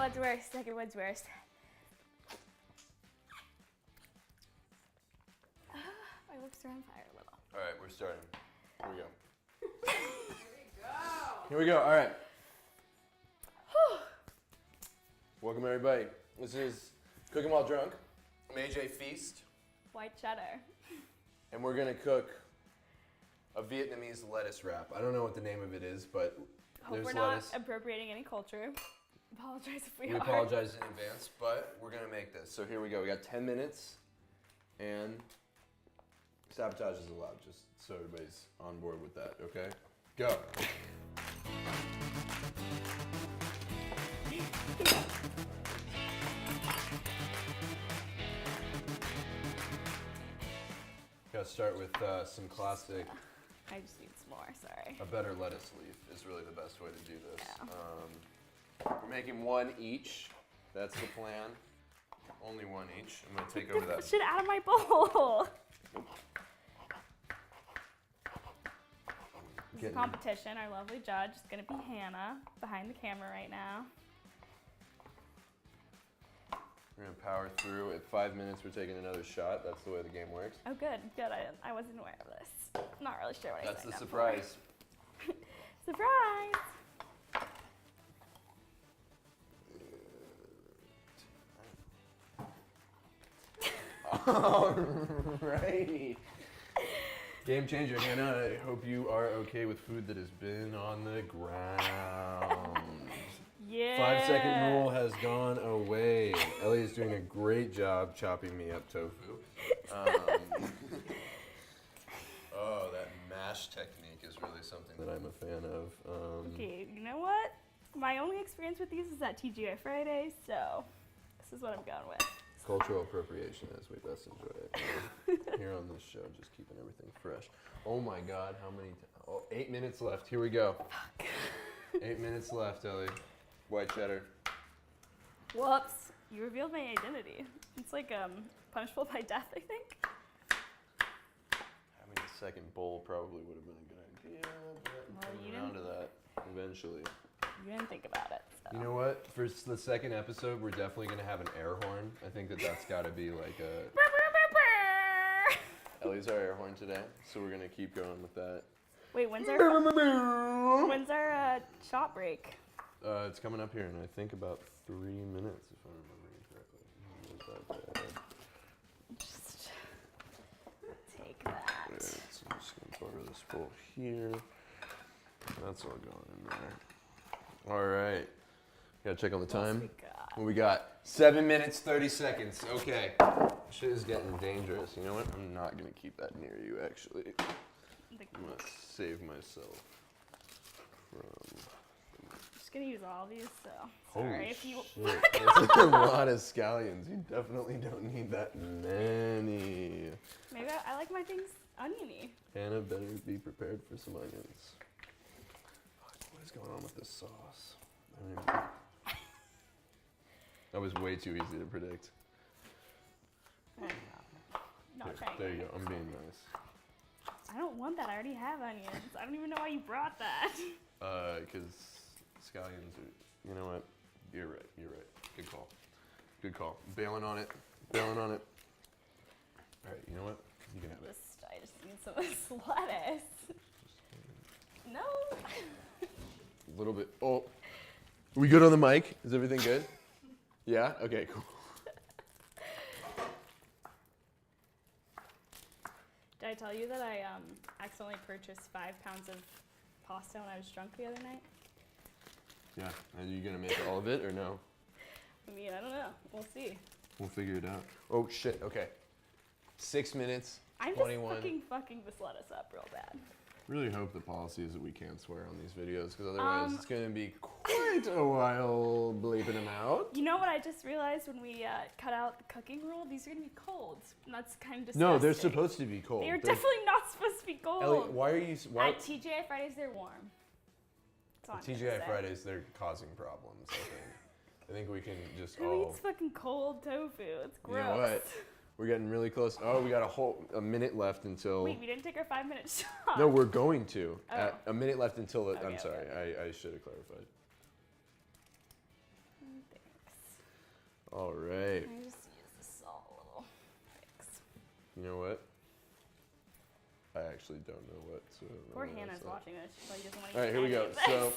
one's worse. Second one's worse. My lips are on fire a little. All right, we're starting. Here we go. Here we go. All right. Welcome, everybody. This is Cooking While Drunk. I'm AJ Feast. White cheddar. And we're going to cook a Vietnamese lettuce wrap. I don't know what the name of it is, but Hope there's we're not lettuce. appropriating any culture. Apologize if we We are. apologize in advance, but we're going to make this. So here we go. We got 10 minutes, and sabotage is allowed, just so everybody's on board with that, okay? Go. Gotta start with some classic. I just need some more, sorry. A better lettuce leaf is really the best way to do this. Yeah. We're making one each. That's the plan. Only one each. I'm gonna take over Get that. the shit out of my bowl. This is competition. Our lovely judge is gonna be Hannah behind the camera right now. We're gonna power through. At 5 minutes, we're taking another shot. That's the way the game works. Oh, good, good. I wasn't aware of this. Not really sure what I That's signed the up surprise. for. Surprise! Alrighty. Game changer, Hannah. I hope you are okay with food that has been on the ground. Yeah. 5 second rule has gone away. Ellie is doing a great job chopping me up tofu. Oh, that mash technique is really something that I'm a fan of. Okay, you know what? My only experience with these is at TGI Fridays, so this is what I'm going with. Cultural appropriation as we best enjoy it. Here on this show, just keeping everything fresh. Oh my God, how many? 8 minutes left. Here we go. Fuck. 8 minutes left, Ellie. White cheddar. Whoops. You revealed my identity. It's like punishable by death, I think. Having a second bowl probably would have been a good idea, but Well, we'll you come around to that eventually. You didn't think about it. So. You know what? For the second episode, we're definitely going to have an air horn. I think that's got to be like a... Ellie's our air horn today, so we're going to keep going with that. Wait, when's our shot break? It's coming up here in, I think, about 3 minutes, if I'm remembering correctly. Not that bad. Just take that. Right, so I'm just going to borrow this bowl here. That's all going in there. All right. Gotta check on the time. What we got? 7 minutes, 30 seconds. Okay. Shit is getting dangerous. You know what? I'm not gonna keep that near you, actually. I'm gonna save myself from... I'm just gonna use all these, so sorry if you... Shit. That's a lot of scallions. You definitely don't need that many. Maybe I like my things oniony. Hannah better be prepared for some onions. What is going on with this sauce? I don't even know. That was way too easy to predict. Not Here, trying. there you go. I'm being nice. I don't want that. I already have onions. I don't even know why you brought that. Because scallions are. You know what? You're right. You're right. Good call. Good call. Bailing on it. Bailing on it. All right. You know what? You can have it. I just need some of this lettuce. No. A little bit. Oh. Are we good on the mic? Is everything good? Yeah? Okay, cool. Did I tell you that I accidentally purchased 5 pounds of pasta when I was drunk the other night? Yeah. Are you going to make all of it or no? I mean, I don't know. We'll see. We'll figure it out. Oh, shit. Okay. 6 minutes, I'm 21. just fucking this lettuce up real bad. Really hope the policy is that we can't swear on these videos, because otherwise it's going to be quite a while bleeping them out. You know what I just realized when we cut out the cooking rule? These are going to be cold. And that's kind of disgusting. No, they're supposed to be cold. They're definitely not supposed to be cold. Ellie, why are you... Why? At TGI Fridays, they're warm. That's all I'm gonna TGI say. Fridays, they're causing problems, I think. I think we can just Who eats fucking cold tofu? It's gross. You know what? We're getting really close. Oh, we got a minute left until... Wait, we didn't take our 5-minute shot. No, we're going to. Oh. A minute left until... I'm Okay, sorry, okay. I should have clarified. All right. I just use the salt a little. Thanks. You know what? I actually don't know what. So Poor Hannah's watching this. She's like, doesn't want to All right, here we go. So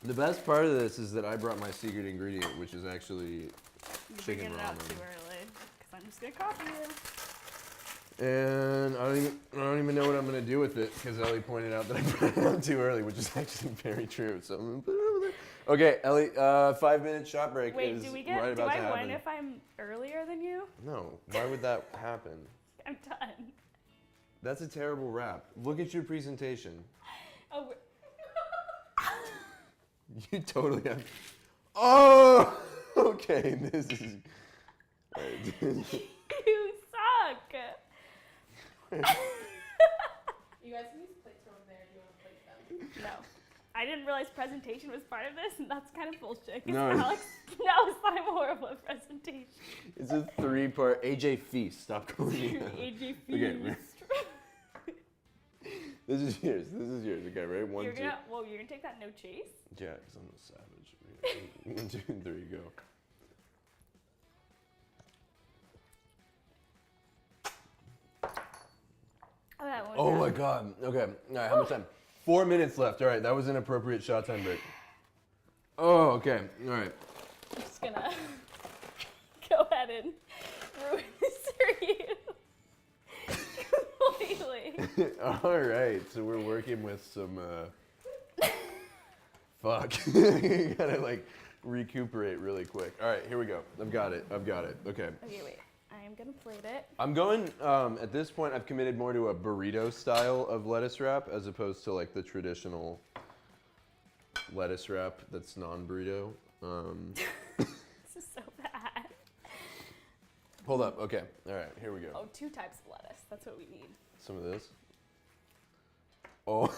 the best part of this is that I brought my secret ingredient, which is actually chicken ramen. It out too ramen. early because I'm just gonna copy you. And I don't even know what I'm gonna do with it because Ellie pointed out that I brought it out too early, which is actually very true. So I'm gonna put it over there. Okay, Ellie, 5-minute shot break Wait, is do right I about to happen. win if I'm earlier than you? No, why would that happen? I'm done. That's a terrible rap. Look at your presentation. Oh. You totally have. Oh, okay. This is. You suck. You guys can use plates over there if you want to plate them. No. I didn't realize presentation was part of this, and that's kind of bullshit. 'Cause No. Alex knows I'm horrible at presentation. It's a 3-part. AJ Feast. Stop calling me that. AJ Okay, Feast. This is yours. This is yours. Okay, ready? 1, 2. You're gonna take that no chase? Yeah, because I'm a savage. 1, 2, 3, go. Oh my God. Okay. All right. How much time? 4 minutes left. All right. That was an appropriate shot time break. Oh, okay. All right. I'm just gonna go ahead and ruin this for you. Completely. All right. So we're working with some. Fuck. You gotta like recuperate really quick. All right. Here we go. I've got it. Okay. Okay, wait. I am gonna plate it. I'm going, at this point, I've committed more to a burrito style of lettuce wrap as opposed to like the traditional lettuce wrap that's non-burrito. This is so bad. Hold up, okay, all right, here we go. Oh, 2 types of lettuce. That's what we need. Some of this. Oh.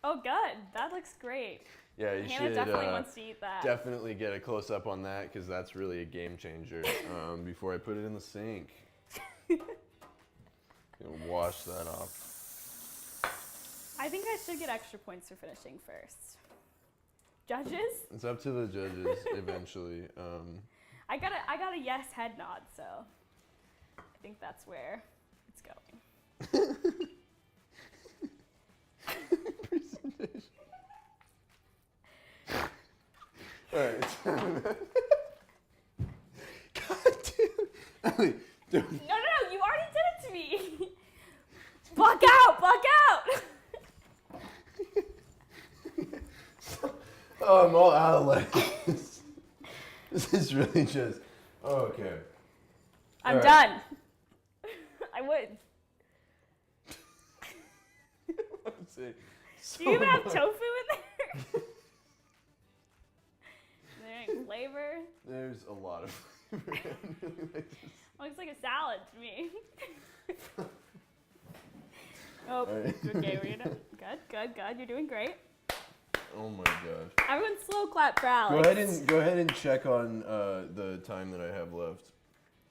Oh, good. That looks great. Yeah, you Hannah should definitely wants to eat that. definitely get a close-up on that because that's really a game changer before I put it in the sink. Wash that off. I think I should get extra points for finishing first. Judges? It's up to the judges eventually. I got a yes head nod, so I think that's where it's going. Presentation. All right. God damn. Ellie, don't. No, you already did it to me. Block out. Oh, I'm all out of lettuce. This is really just. Oh, okay. I'm All right. done. I would. Do you even have tofu in there? There ain't flavor. There's a lot of flavor. I really like this. Looks like a salad to me. Oh, Right. okay, we're gonna. Good. You're doing great. Oh my gosh. Everyone slow clap for Alex. Go ahead and check on the time that I have left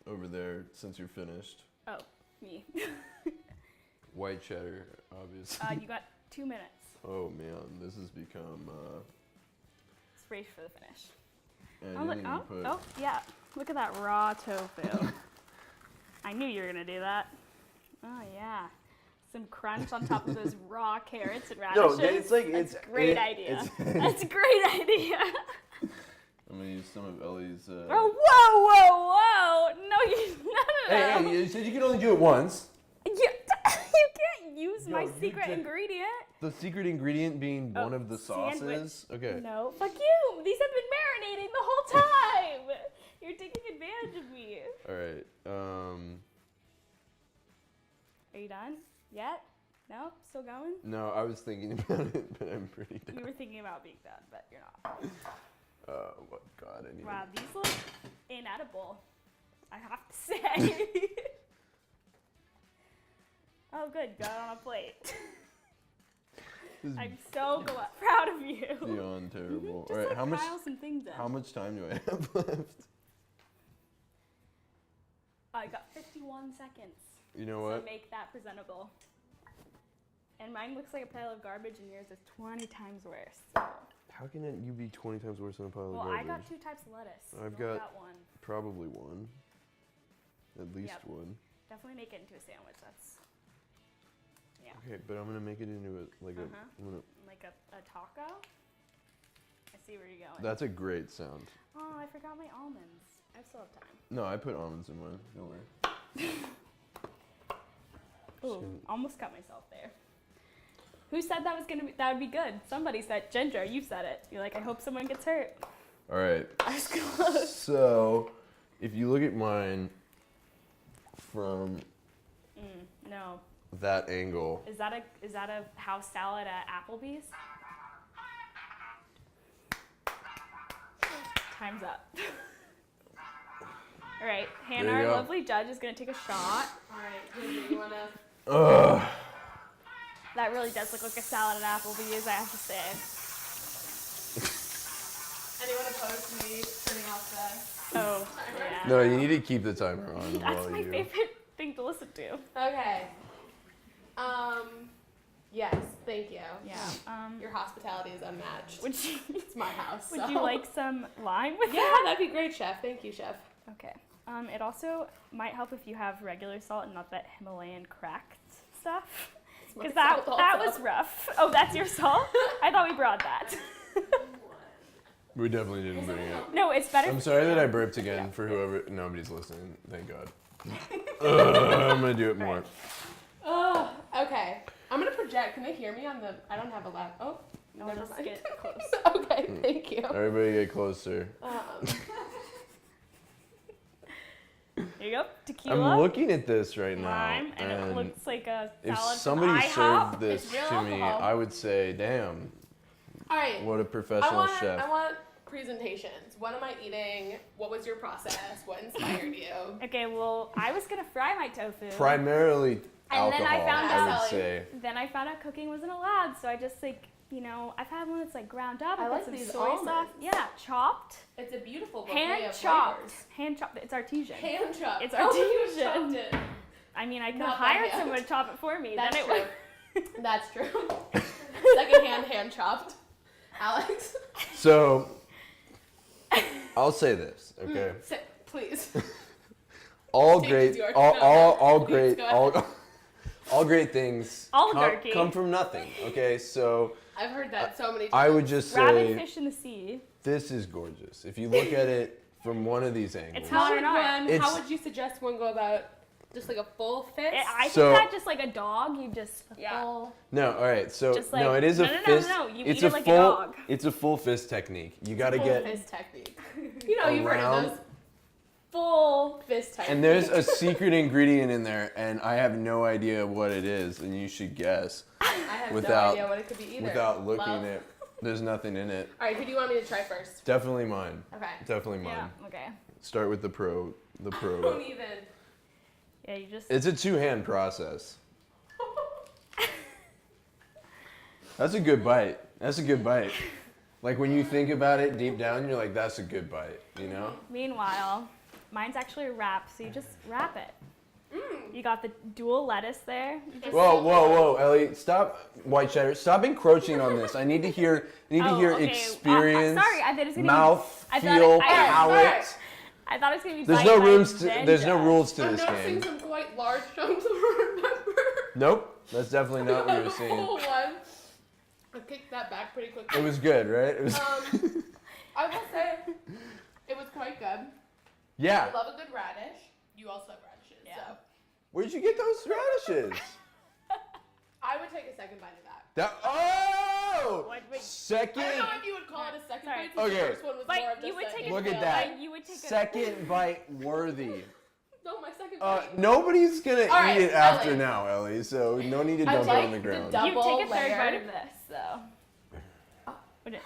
over there since you're finished. Oh, me. White cheddar, obviously. You got 2 minutes. Oh man, this has become. It's ready for the finish. And Oh, you look, didn't even put. oh, yeah. Look at that raw tofu. I knew you were gonna do that. Oh yeah. Some crunch on top of those raw carrots and radishes. No, it's like That's it's a great it- idea. it's- That's a great idea. I'm gonna use some of Ellie's. Oh, whoa! No, no. Hey, you said you could only do it once. You can't use my you secret did- ingredient. The secret ingredient being one of the sandwich. sauces. Okay. No, fuck you. These have been marinating the whole time. You're taking advantage of me. All right. Are you done yet? No, still going. No, I was thinking about it, but I'm pretty done. You were thinking about being done, but you're not. What God, I need. Wow, these look inedible. I have to say. Oh, good. Got it on a plate. This is I'm so proud of you. beyond terrible. Just All right, like how much? pile some things in. How much time do I have left? I got 51 seconds. You know to what? make that presentable. And mine looks like a pile of garbage, and yours is 20 times worse. So. How can you be 20 times worse than a pile of Well, garbage? I got 2 types of lettuce. I've You only got- one. Probably one. At least Yep. one. Definitely make it into a sandwich. That's Okay, but I'm gonna make it into a like Uh-huh. I'm gonna. like a taco. I see where you're going. That's a great sound. Oh, I forgot my almonds. I still have time. No, I put almonds in mine. Don't worry. Ooh, almost cut myself there. Who said that would be good? Somebody said, Ginger, you said it. You're like, I hope someone gets hurt. All right. I was close. So, if you look at mine from No. that angle, Is that a house salad at Applebee's? Time's up. All right, Hannah, There you our go. lovely judge, is gonna take a shot. All right, Ginger, you wanna? ugh. That really does look like a salad at Applebee's, I have to say. Anyone opposed to me turning off Oh, yeah. No, you need to keep the timer on. That's while my you... favorite thing to listen to. the? Okay. Yes, thank you. Yeah. Your hospitality is unmatched. Would you It's my house. would so. you like some lime with Yeah, that? that'd be great, chef. Thank you, chef. Okay. It also might help if you have regular salt and not that Himalayan cracked stuff. It's my Because that fault was also. rough. Oh, that's your salt? I thought we brought that. We definitely didn't bring it. No, it's better. I'm sorry that I burped again for whoever. Nobody's listening. Thank God. I'm gonna do it more. Oh, okay. I'm gonna project. Can they hear me on the? I don't have a lap. Oh, No, never just mind. get close. Okay, thank you. Everybody get closer. Here you go. Tequila. I'm looking at this right now, lime, and it looks like a if salad somebody from served IHOP. this It's real to me, alcohol. I would say, "Damn, All right. what a professional chef." I want presentations. What am I eating? What was your process? What inspired you? Okay, well, I was gonna fry my tofu. Primarily And then alcohol, I found I out- would say. Then I found out cooking wasn't allowed, so I just I've had one that's like ground up. I put like some these soy sauce. almonds. Yeah, chopped, It's a beautiful bouquet hand of chopped, flavors. hand chopped. It's artesian. Hand chopped. It's Oh, you artesian. chopped it. I mean, I could Not have by hired hand. someone to chop it for me. That's then it true. That's true. Secondhand hand chopped. Alex. So, I'll say this, okay? Sit, please. All Stage great, is yours. all Please, great, go ahead. all great things Oligarchy. come from nothing. Okay, so I've heard that so many times. I would just Rabbit say fish in the sea. this is gorgeous. If you look at it from one of these angles, It's How modern art. It's- how would you suggest one go about just like a full fist? I So- think that just like a dog, you just Full. no, all right. So Just no, like- it is a no, no, no, fist. no, you it's eat a it like a full. dog. It's a full fist technique. You got to Full get, fist technique. You know, you've heard around- of those. Full fist technique. and there's a secret ingredient in there, and I have no idea what it is, and you should guess I have without- no idea what it could be either. without looking Love. at. There's nothing in it. All right, who do you want me to try first? Definitely mine. Okay. Definitely mine. Yeah. Okay. Start with the pro. The Don't pro. even. Yeah, you just. It's a two-hand process. That's a good bite. That's a good bite. Like when you think about it deep down, you're like, that's a good bite, you know? Meanwhile, mine's actually a wrap, so you just wrap it. Mm. You got the dual lettuce there. You just- Whoa, whoa, whoa, Ellie, stop, white cheddar, stop encroaching on this. I need to hear Oh, okay. experience, Sorry, I thought it was gonna mouth, I thought feel, it- I- palate. I thought it was gonna be. There's bite no by rooms to, Ginger. there's no rules to I'm this noticing game. some quite large chunks of red pepper. Nope, that's definitely not what you were seeing. Whole one. I kicked that back pretty quickly. It was good, right? It was. I will say it was quite good. Yeah. I love a good radish. You also have radishes, Yeah. so Where'd you get those radishes? I would take a second bite of that. Oh! Wait. Second. I don't know if you would call it a second Sorry. bite. Since Okay. The first one was But more of you just would a take a Look at inhale. that. Like, you would take a. Second bite worthy. No, my second bite. Nobody's gonna All right, eat it after Ellie. now, Ellie. So no need to I dump it like on the the ground. double You take a third layer. bite of this, though.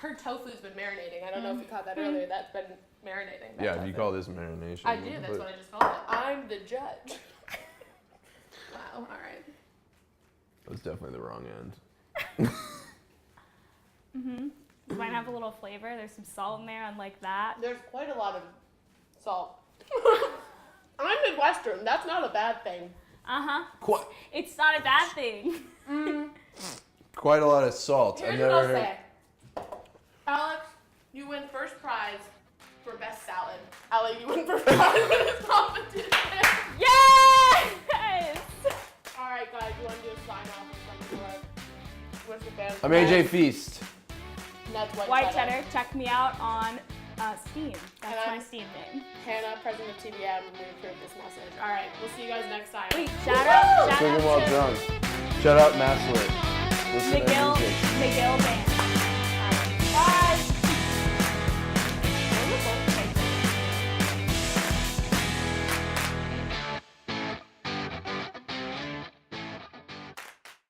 Her tofu's been marinating. I don't know if you caught that earlier. That's been marinating. that Yeah, tofu. you call this marination. I do. That's but what I just called it. I'm the judge. Wow. All right. That's definitely the wrong end. This might have a little flavor. There's some salt in there, unlike that. There's quite a lot of salt. I'm Midwestern. That's not a bad thing. Quite, It's not a bad thing. quite a lot of salt. Here's I've what never I'll heard. say. like you wouldn't perform in this competition. Yes! Alright, guys, you want to do a sign off or something? What's your fans? I'm AJ Feast. And that's White cheddar. Check me out on Steam. That's And my I'm Steam name. Hannah, president of TBM, we approve this message. Alright, we'll see you guys next time. Wait, shout out Drink 'em while to drunk. Shout out Masson. Listen to McGill music. Band.